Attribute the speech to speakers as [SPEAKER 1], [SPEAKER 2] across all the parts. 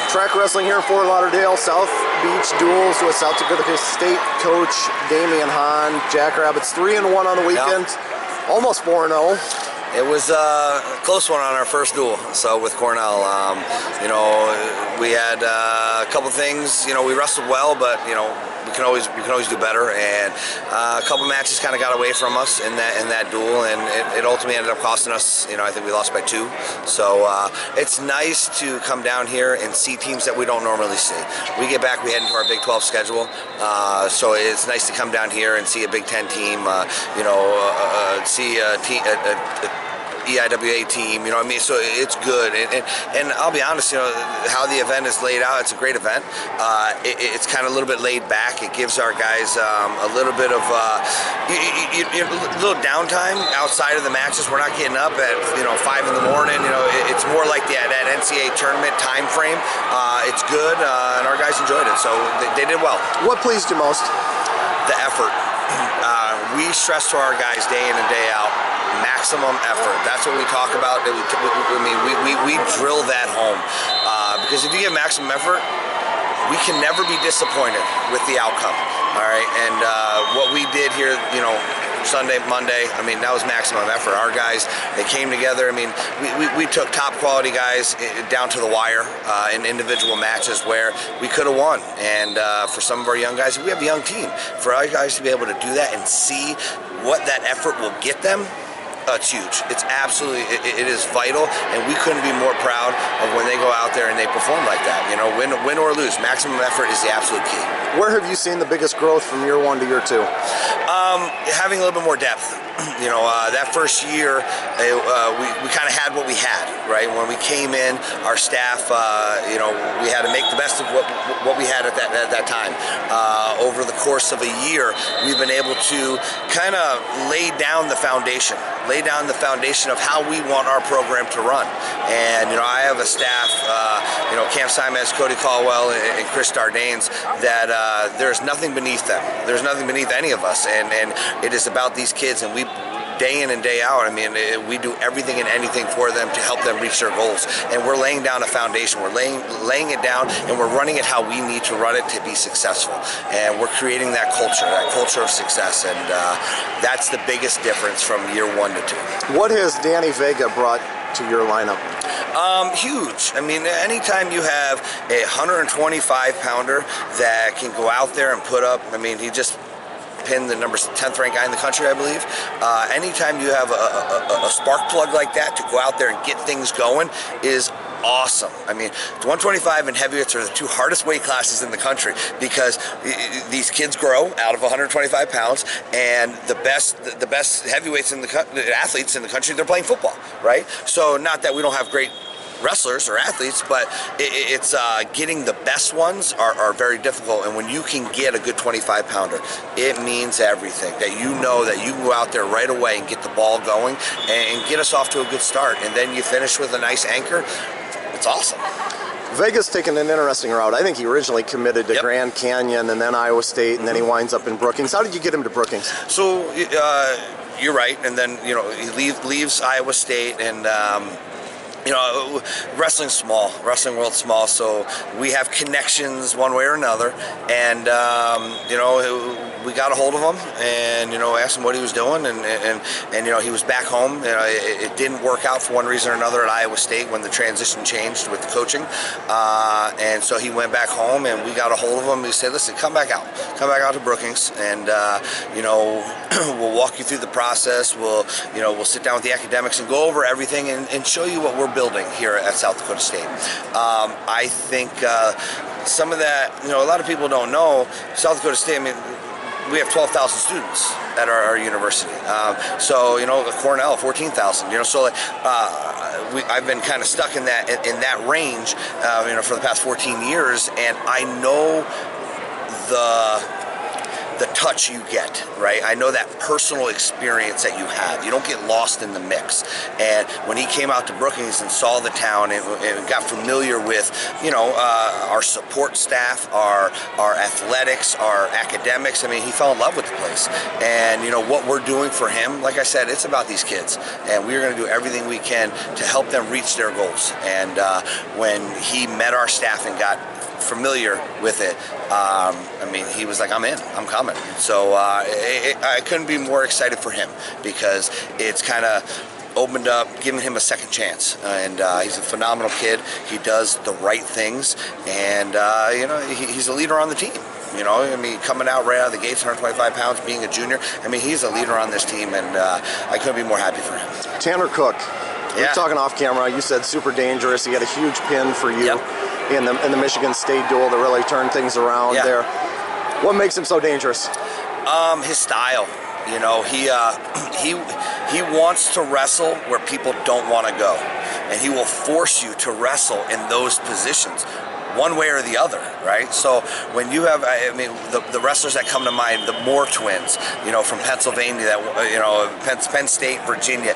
[SPEAKER 1] Track wrestling here in Fort Lauderdale, South Beach duels with South Dakota State coach Damian Hahn. Jackrabbits 3-1 on the weekend, almost 4-0.
[SPEAKER 2] It was a close one on our first duel. So with Cornell, we had a couple things. We wrestled well, but we can always do better. And a couple matches kind of got away from us in that duel, and it ultimately ended up costing us. I think we lost by 2. So it's nice to come down here and see teams that we don't normally see. We get back, we head into our Big 12 schedule, so it's nice to come down here and see a Big 10 team. See a EIWA team, so it's good. And I'll be honest, how the event is laid out, it's a great event. It's kind of a little bit laid back. It gives our guys a little bit of a little downtime outside of the matches. We're not getting up at 5 in the morning. It's more like that NCAA tournament time frame. It's good, and our guys enjoyed it, so they did well.
[SPEAKER 1] What pleased you most?
[SPEAKER 2] The effort. We stress to our guys day in and day out, maximum effort. That's what we talk about. We drill that home, because if you give maximum effort, we can never be disappointed with the outcome. All right, and what we did here, Sunday, Monday, that was maximum effort. Our guys, they came together. We took top quality guys down to the wire in individual matches where we could have won. And for some of our young guys, we have a young team. For our guys to be able to do that and see what that effort will get them, it's huge. It's absolutely, it is vital, and we couldn't be more proud of when they go out there and they perform like that. Win or lose, maximum effort is the absolute key.
[SPEAKER 1] Where have you seen the biggest growth from year 1 to year 2?
[SPEAKER 2] Having a little bit more depth. That first year, we kind of had what we had, right? When we came in, our staff, we had to make the best of what we had at that time. Over the course of a year, we've been able to kind of lay down the foundation of how we want our program to run. And I have a staff, Cam Simons, Cody Caldwell, and Chris Dardanes, that there's nothing beneath them. There's nothing beneath any of us, and it is about these kids, and we, day in and day out, we do everything and anything for them to help them reach their goals. And we're laying down a foundation. We're laying it down, and we're running it how we need to run it to be successful. And we're creating that culture of success, and that's the biggest difference from year 1 to 2.
[SPEAKER 1] What has Danny Vega brought to your lineup?
[SPEAKER 2] Huge. Anytime you have a 125-pounder that can go out there and put up, he just pinned the number 10th ranked guy in the country, I believe. Anytime you have a spark plug like that to go out there and get things going is awesome. 125 and heavyweights are the 2 hardest weight classes in the country, because these kids grow out of 125 pounds, and the best heavyweights athletes in the country, they're playing football, right? So not that we don't have great wrestlers or athletes, but it's getting the best ones are very difficult. And when you can get a good 25-pounder, it means everything. That that you can go out there right away and get the ball going and get us off to a good start, and then you finish with a nice anchor. It's awesome.
[SPEAKER 1] Vega's taken an interesting route. I think he originally committed to Grand Canyon and then Iowa State, and then he winds up in Brookings. How did you get him to Brookings?
[SPEAKER 2] So you're right, and then he leaves Iowa State, and wrestling's small, wrestling world's small, so we have connections one way or another, and we got a hold of him and asked him what he was doing, and he was back home. It didn't work out for one reason or another at Iowa State when the transition changed with the coaching, and so he went back home, and we got a hold of him. We said, listen, come back out to Brookings, and we'll walk you through the process. We'll sit down with the academics and go over everything and show you what we're building here at South Dakota State. I think some of that, a lot of people don't know, South Dakota State, we have 12,000 students at our university. So Cornell, 14,000. I've been kind of stuck in that range, for the past 14 years, and I know the touch you get, right? I know that personal experience that you have. You don't get lost in the mix. And when he came out to Brookings and saw the town and got familiar with you know, our support staff, our athletics, our academics. I mean, he fell in love with the place. And, you know, what we're doing for him, like I said, it's about these kids. And we're going to do everything we can to help them reach their goals. And when he met our staff and got familiar with it, I mean, he was like, I'm in, I'm coming. So I couldn't be more excited for him, because it's kind of opened up, giving him a second chance. And he's a phenomenal kid. He does the right things, and you know, he's a leader on the team. You know, I mean, coming out right out of the gates, 125 pounds, being a junior. I mean, he's a leader on this team, and I couldn't be more happy for him.
[SPEAKER 1] Tanner Cook, we were talking off camera. You said super dangerous. He had a huge pin for you in the Michigan State duel that really turned things around there. What makes him so dangerous?
[SPEAKER 2] His style. You know, he wants to wrestle where people don't want to go, and he will force you to wrestle in those positions, one way or the other, right? So when you have, I mean, the wrestlers that come to mind, the Moore twins, you know, from Pennsylvania, that, you know, Penn State, Virginia,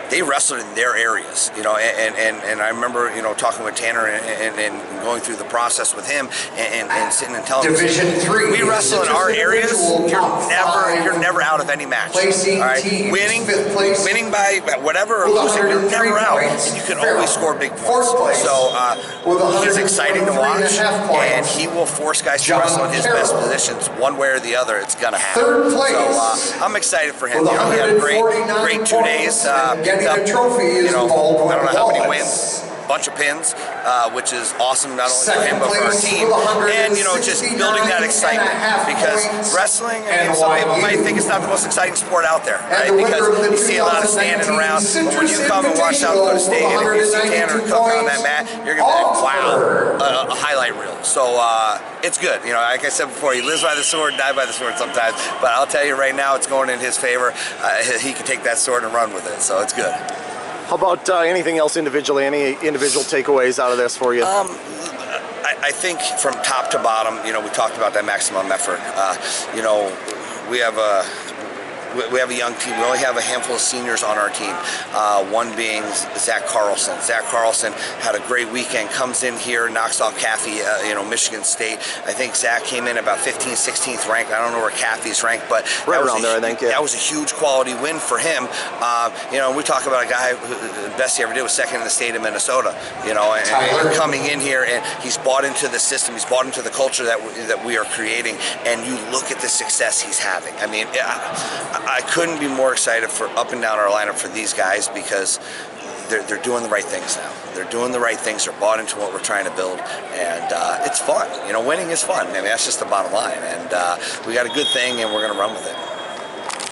[SPEAKER 2] they wrestled in their areas, you know, and I remember, you know, talking with Tanner and going through the process with him and sitting and telling him, we wrestle in our areas, you're never out of any match, all right? Winning by whatever or losing, you're never out, and you can always score big points. So he's exciting to watch, and he will force guys to wrestle in his best positions, one way or the other. It's gonna happen. So I'm excited for him. You know, he had a great 2 days. Up, you know, I don't know how many wins, bunch of pins, which is awesome, not only for him but for our team, and, you know, just building that excitement, because wrestling, I mean, some people might think it's not the most exciting sport out there, right, because you see a lot of standing around, but when you come and watch South Dakota State, and if you see Tanner Cook on that mat, you're going to be like, wow, a highlight reel. So it's good. You know, like I said before, he lives by the sword, dies by the sword sometimes, but I'll tell you right now, it's going in his favor. He can take that sword and run with it, so it's good.
[SPEAKER 1] How about anything else individually? Any individual takeaways out of this for you?
[SPEAKER 2] I think from top to bottom, you know, we talked about that maximum effort. You know, we have a young team. We only have a handful of seniors on our team, one being Zach Carlson. Zach Carlson had a great weekend, comes in here, knocks off Caffey, you know, Michigan State. I think Zach came in about 15th, 16th ranked. I don't know where Caffey's ranked, but
[SPEAKER 1] right around there, I think. Yeah.
[SPEAKER 2] That was a huge quality win for him. You know, we talk about a guy who the best he ever did was second in the state of Minnesota. You know, and coming in here, and he's bought into the system. He's bought into the culture that we are creating. And you look at the success he's having. I mean, I couldn't be more excited for up and down our lineup for these guys, because they're doing the right things now. They're doing the right things. They're bought into what we're trying to build, and it's fun. You know, winning is fun. I mean, that's just the bottom line. And we got a good thing, and we're going to run with it.